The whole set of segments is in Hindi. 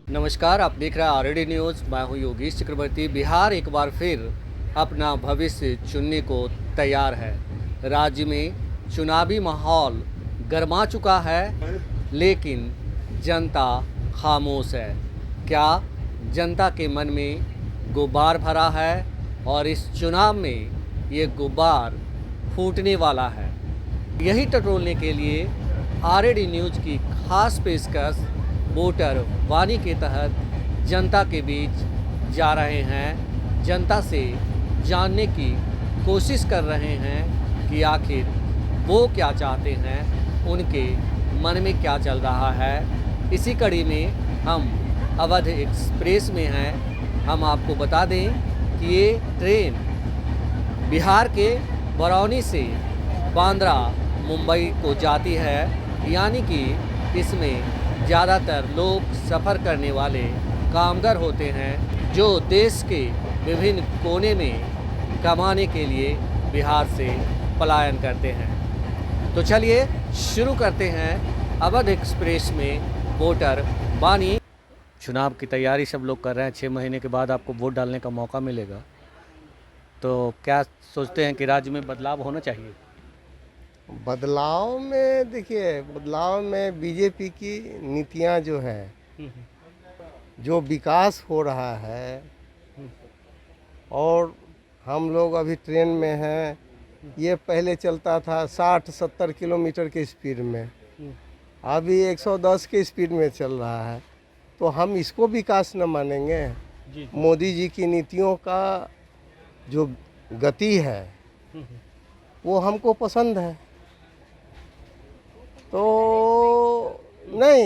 नमस्कार, आप देख रहे हैं आरडी न्यूज़। मैं हूं योगेश चक्रवर्ती। बिहार एक बार फिर अपना भविष्य चुनने को तैयार है। राज्य में चुनावी माहौल गर्मा चुका है, लेकिन जनता खामोश है। क्या जनता के मन में गुब्बार भरा है और इस चुनाव में ये गुब्बार फूटने वाला है? यही टटोलने के लिए आरडी न्यूज़ की खास पेशकश वोटर वाणी के तहत जनता के बीच जा रहे हैं। जनता से जानने की कोशिश कर रहे हैं कि आखिर वो क्या चाहते हैं, उनके मन में क्या चल रहा है। इसी कड़ी में हम अवध एक्सप्रेस में हैं। हम आपको बता दें कि ये ट्रेन बिहार के बरौनी से बांद्रा मुंबई को जाती है, यानी कि इसमें ज़्यादातर लोग सफ़र करने वाले कामगार होते हैं जो देश के विभिन्न कोने में कमाने के लिए बिहार से पलायन करते हैं। तो चलिए शुरू करते हैं अवध एक्सप्रेस में वोटर वाणी। चुनाव की तैयारी सब लोग कर रहे हैं। 6 महीने के बाद आपको वोट डालने का मौका मिलेगा, तो क्या सोचते हैं कि राज्य में बदलाव होना चाहिए? बदलाव में देखिए, बदलाव में बीजेपी की नीतियां जो है, जो विकास हो रहा है, और हम लोग अभी ट्रेन में हैं। ये पहले चलता था 60-70 किलोमीटर के स्पीड में, अभी 110 के स्पीड में चल रहा है। तो हम इसको विकास न मानेंगे? मोदी जी की नीतियों का जो गति है वो हमको पसंद है। तो नहीं,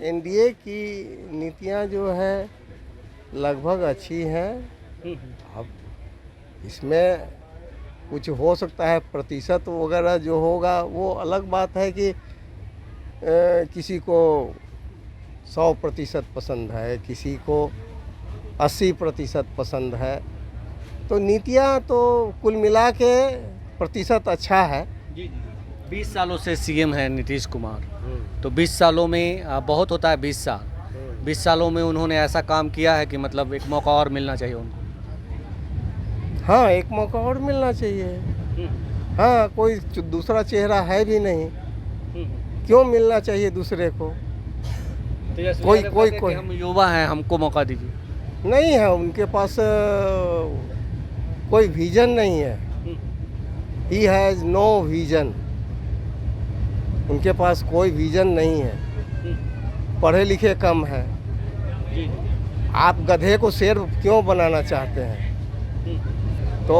एनडीए की नीतियां जो है लगभग अच्छी हैं। अब इसमें कुछ हो सकता है, प्रतिशत वगैरह जो होगा वो अलग बात है कि किसी को 100% पसंद है, किसी को 80% पसंद है। तो नीतियां तो कुल मिला के प्रतिशत अच्छा है। 20 सालों से सीएम है नीतीश कुमार, तो 20 सालों में बहुत होता है 20 साल। 20 सालों में उन्होंने ऐसा काम किया है कि मतलब एक मौका और मिलना चाहिए उनको। हाँ, एक मौका और मिलना चाहिए। हाँ, कोई दूसरा चेहरा है भी नहीं, क्यों मिलना चाहिए दूसरे को? कोई हम युवा हैं, हमको मौका दीजिए। नहीं है उनके पास, कोई विजन नहीं है। He has no vision. उनके पास कोई विजन नहीं है। पढ़े लिखे कम है। आप गधे को शेर क्यों बनाना चाहते हैं? तो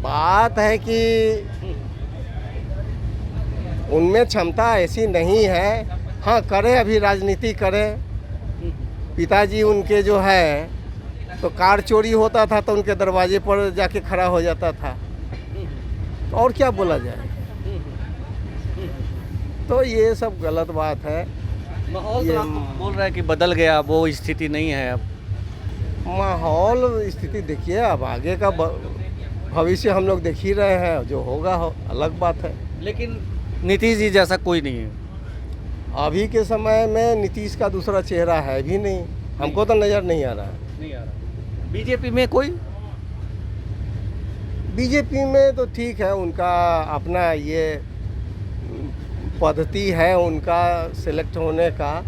बात है कि उनमें क्षमता ऐसी नहीं है। हाँ, करे, अभी राजनीति करे। पिताजी उनके जो है, तो कार चोरी होता था तो उनके दरवाजे पर जाके खड़ा हो जाता था। तो और क्या बोला जाए? तो ये सब गलत बात है। माहौल तो आप बोल रहे हैं कि बदल गया, वो स्थिति नहीं है अब। माहौल स्थिति देखिए, अब आगे का भविष्य हम लोग देख ही रहे हैं। जो होगा अलग बात है। लेकिन नीतीश जी जैसा कोई नहीं है अभी के समय में। नीतीश का दूसरा चेहरा है भी नहीं, हमको तो नज़र नहीं आ रहा है। नहीं आ रहा। बीजेपी में कोई? बीजेपी में तो ठीक है, उनका अपना ये पद्धति है उनका सिलेक्ट होने का।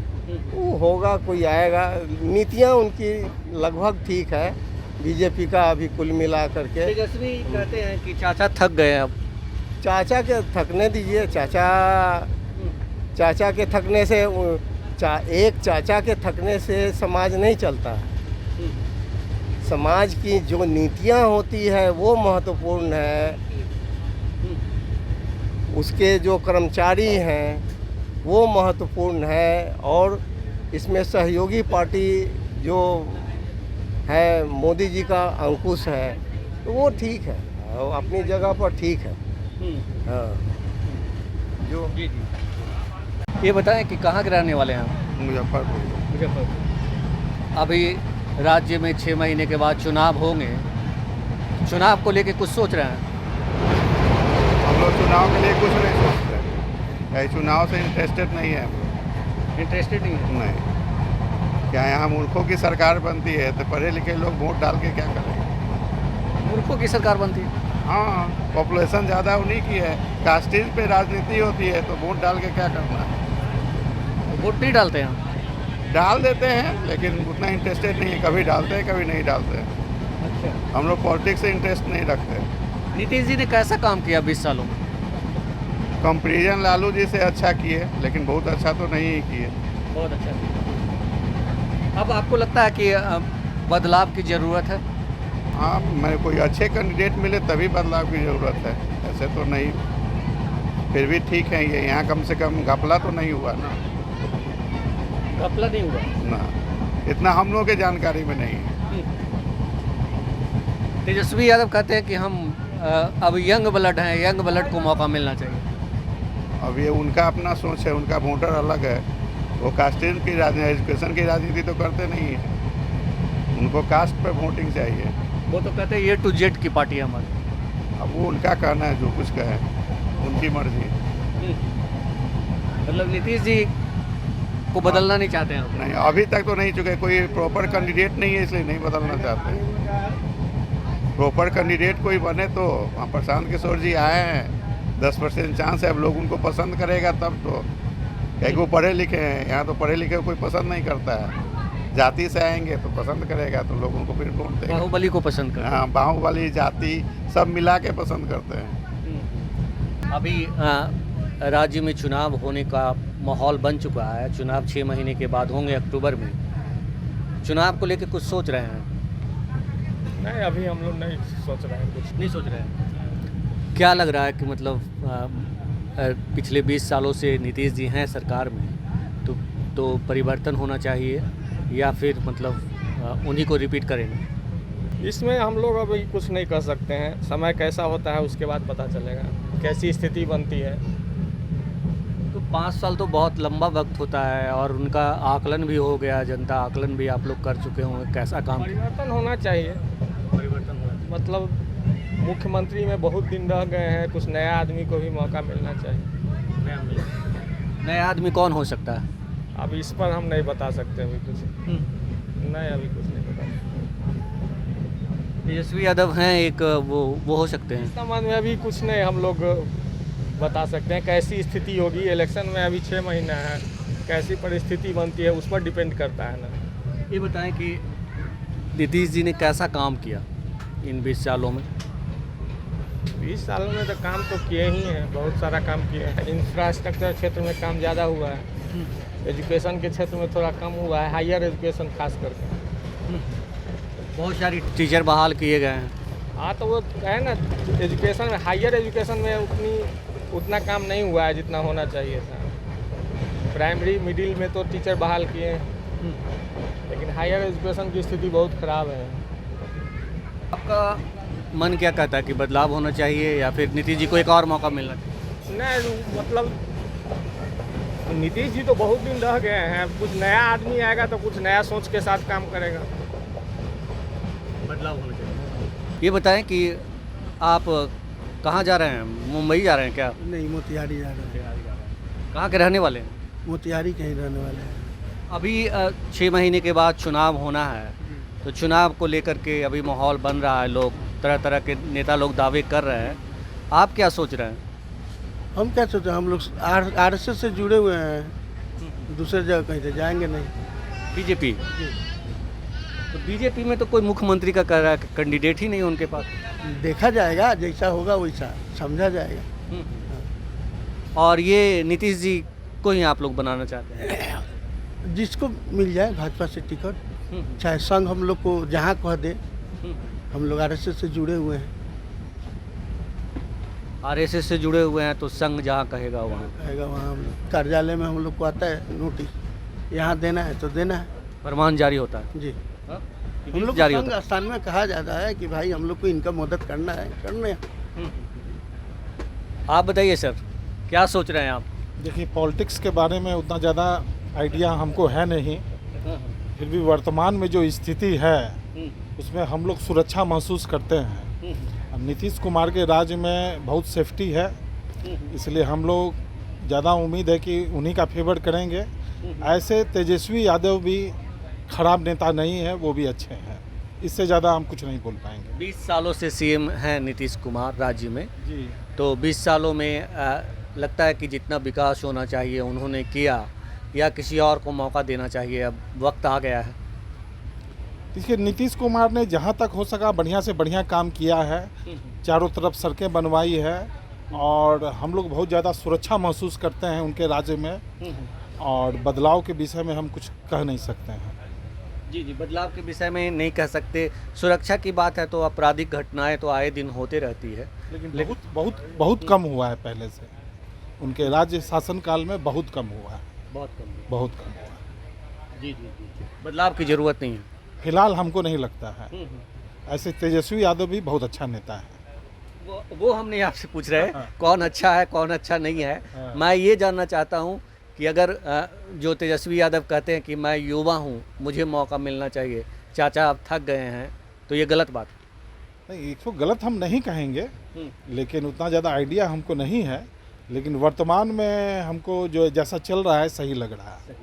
वो होगा, कोई आएगा। नीतियां उनकी लगभग ठीक है। बीजेपी का अभी कुल मिला करके। तेजस्वी कहते हैं कि चाचा थक गए अब। चाचा के थकने दीजिए। चाचा के थकने से एक चाचा के थकने से समाज नहीं चलता। समाज की जो नीतियां होती है वो महत्वपूर्ण है। उसके जो कर्मचारी हैं वो महत्वपूर्ण है। और इसमें सहयोगी पार्टी जो है, मोदी जी का अंकुश है, तो वो ठीक है, अपनी जगह पर ठीक है। हाँ, जो ये बताएं कि कहाँ के रहने वाले हैं? मुजफ्फरपुर। अभी राज्य में 6 महीने के बाद चुनाव होंगे। चुनाव को लेके कुछ सोच रहे हैं? हम लोग चुनाव के लिए कुछ नहीं सोचते। चुनाव से इंटरेस्टेड नहीं है। इंटरेस्टेड नहीं है? नहीं। क्या यहाँ मूर्खों की सरकार बनती है तो पढ़े लिखे लोग वोट डाल के क्या करेंगे? मूर्खों की सरकार बनती है। हाँ, पॉपुलेशन ज़्यादा उन्हीं की है, कास्टेज पे राजनीति होती है तो वोट डाल के क्या करना है? वोट नहीं डालते हैं हम। डाल देते हैं लेकिन उतना इंटरेस्टेड नहीं है, कभी डालते हैं कभी नहीं डालते हैं। अच्छा। हम लोग पॉलिटिक्स से इंटरेस्ट नहीं रखते। नीतीश जी ने कैसा काम किया 20 सालों में? कंपेरिजन लालू जी से अच्छा किए लेकिन बहुत अच्छा तो नहीं ही किए। बहुत अच्छा किया। अब आपको लगता है कि बदलाव की ज़रूरत है? हाँ, मैं कोई अच्छे कैंडिडेट मिले तभी बदलाव की ज़रूरत है, ऐसे तो नहीं। फिर भी ठीक है, ये यहाँ कम से कम घपला तो नहीं हुआ ना। घपला नहीं हुआ ना, इतना हम लोग के जानकारी में नहीं है। तेजस्वी यादव कहते हैं कि हम अब यंग ब्लड हैं, यंग ब्लड को मौका मिलना चाहिए। अब ये उनका अपना सोच है, उनका वोटर अलग है। वो कास्टेज की राजनीति, एजुकेशन की राजनीति तो करते नहीं है, उनको कास्ट पे वोटिंग चाहिए। वो तो कहते हैं A to Z की पार्टी है हमारी। अब वो उनका कहना है, जो कुछ कहे उनकी मर्जी। मतलब नीतीश जी को बदलना नहीं चाहते हैं? नहीं, अभी तक तो नहीं चुके, कोई प्रॉपर कैंडिडेट नहीं है इसलिए नहीं बदलना चाहते। प्रॉपर कैंडिडेट कोई बने तो, वहाँ प्रशांत किशोर जी आए हैं, 10% चांस है, अब लोग उनको पसंद करेगा तब तो। कहीं को पढ़े लिखे हैं, यहाँ तो पढ़े लिखे कोई पसंद नहीं करता है। जाति से आएंगे तो पसंद करेगा तो लोग उनको फिर वोट देंगे। बाहुबली को पसंद करते हैं। हाँ, बाहुबली जाति सब मिला के पसंद करते हैं। अभी राज्य में चुनाव होने का माहौल बन चुका है। चुनाव 6 महीने के बाद होंगे, अक्टूबर में। चुनाव को लेकर कुछ सोच रहे हैं? नहीं, अभी हम लोग नहीं सोच रहे हैं कुछ। नहीं सोच रहे हैं। क्या लग रहा है कि मतलब पिछले 20 सालों से नीतीश जी हैं सरकार में, तो परिवर्तन होना चाहिए या फिर मतलब उन्हीं को रिपीट करेंगे? इसमें हम लोग अभी कुछ नहीं कर सकते हैं। समय कैसा होता है उसके बाद पता चलेगा कैसी स्थिति बनती है। तो 5 साल तो बहुत लंबा वक्त होता है और उनका आकलन भी हो गया, जनता आकलन भी आप लोग कर चुके होंगे। कैसा काम? परिवर्तन होना चाहिए। परिवर्तन होना मतलब मुख्यमंत्री में बहुत दिन रह गए हैं, कुछ नया आदमी को भी मौका मिलना चाहिए। चाहिए। नया आदमी कौन हो सकता है? अब इस पर हम नहीं बता सकते अभी कुछ। नहीं, अभी कुछ नहीं बता सकते। तेजस्वी यादव हैं एक, वो हो सकते हैं। इस संबंध में अभी कुछ नहीं हम लोग बता सकते हैं। कैसी स्थिति होगी इलेक्शन में, अभी 6 महीना है, कैसी परिस्थिति बनती है उस पर डिपेंड करता है ना। ये बताएं कि नीतीश जी ने कैसा काम किया इन 20 सालों में? 20 सालों में तो काम तो किए ही हैं, बहुत सारा काम किए हैं। इंफ्रास्ट्रक्चर क्षेत्र में काम ज़्यादा हुआ है, एजुकेशन के क्षेत्र में थोड़ा कम हुआ है, हायर एजुकेशन खास करके। बहुत सारी टीचर बहाल किए गए हैं। हाँ, तो वो है ना, एजुकेशन में, हायर एजुकेशन में उतना काम नहीं हुआ है जितना होना चाहिए था। प्राइमरी मिडिल में तो टीचर बहाल किए हैं, लेकिन हायर एजुकेशन की स्थिति बहुत ख़राब है। आपका मन क्या कहता है कि बदलाव होना चाहिए या फिर नीतीश जी को एक और मौका मिलना चाहिए? नहीं, मतलब नीतीश जी तो बहुत दिन रह गए हैं, कुछ नया आदमी आएगा तो कुछ नया सोच के साथ काम करेगा। बदलाव होना चाहिए। ये बताएं कि आप कहाँ जा रहे हैं? मुंबई जा रहे हैं क्या? नहीं, मोतिहारी जा रहे हैं। कहाँ के रहने वाले हैं? मोतिहारी के ही रहने वाले हैं। अभी 6 महीने के बाद चुनाव होना है, तो चुनाव को लेकर के अभी माहौल बन रहा है, लोग तरह तरह के नेता लोग दावे कर रहे हैं। आप क्या सोच रहे हैं? हम क्या सोचते हैं, हम लोग RSS से जुड़े हुए हैं, दूसरे जगह कहीं से जाएंगे नहीं। बीजेपी? तो बीजेपी में तो कोई मुख्यमंत्री का कैंडिडेट ही नहीं उनके पास। देखा जाएगा, जैसा होगा वैसा समझा जाएगा। और ये नीतीश जी को ही आप लोग बनाना चाहते हैं? जिसको मिल जाए भाजपा से टिकट, चाहे संघ हम लोग को जहाँ कह दे। हम लोग RSS से जुड़े हुए हैं। RSS से जुड़े हुए हैं तो संघ जहाँ कहेगा वहाँ कहेगा वहाँ। हम लोग कार्यालय में हम लोग को आता है नोटिस, यहाँ देना है तो देना है फरमान जारी होता है। जी। हाँ? हम लोग जारी संघ होता स्थान में कहा जाता है कि भाई हम लोग को इनका मदद करना है, करने। है। आप बताइए सर, क्या सोच रहे हैं आप? देखिए, पॉलिटिक्स के बारे में उतना ज़्यादा आइडिया हमको है नहीं, फिर भी वर्तमान में जो स्थिति है उसमें हम लोग सुरक्षा महसूस करते हैं। नीतीश कुमार के राज्य में बहुत सेफ्टी है, इसलिए हम लोग ज़्यादा उम्मीद है कि उन्हीं का फेवर करेंगे। ऐसे तेजस्वी यादव भी खराब नेता नहीं है, वो भी अच्छे हैं। इससे ज़्यादा हम कुछ नहीं बोल पाएंगे। 20 सालों से सीएम हैं नीतीश कुमार राज्य में, जी, तो 20 सालों में लगता है कि जितना विकास होना चाहिए उन्होंने किया, या किसी और को मौका देना चाहिए, अब वक्त आ गया है? देखिए नीतीश कुमार ने जहाँ तक हो सका बढ़िया से बढ़िया काम किया है। चारों तरफ सड़कें बनवाई है और हम लोग बहुत ज़्यादा सुरक्षा महसूस करते हैं उनके राज्य में, और बदलाव के विषय में हम कुछ कह नहीं सकते हैं। जी जी, बदलाव के विषय में नहीं कह सकते। सुरक्षा की बात है तो आपराधिक घटनाएं तो आए दिन होते रहती है, लेकिन बहुत कम हुआ है पहले से। उनके राज्य शासन काल में बहुत कम हुआ है, बहुत कम। बहुत कम हुआ है। जी जी जी, बदलाव की ज़रूरत नहीं है। फिलहाल हमको नहीं लगता है। ऐसे तेजस्वी यादव भी बहुत अच्छा नेता है। वो हम नहीं आपसे पूछ रहे कौन अच्छा है कौन अच्छा नहीं है। मैं ये जानना चाहता हूँ कि अगर जो तेजस्वी यादव कहते हैं कि मैं युवा हूँ, मुझे मौका मिलना चाहिए, चाचा आप थक गए हैं, तो ये गलत बात है? नहीं, इसको गलत हम नहीं कहेंगे, लेकिन उतना ज़्यादा आइडिया हमको नहीं है। लेकिन वर्तमान में हमको जो जैसा चल रहा है सही लग रहा है।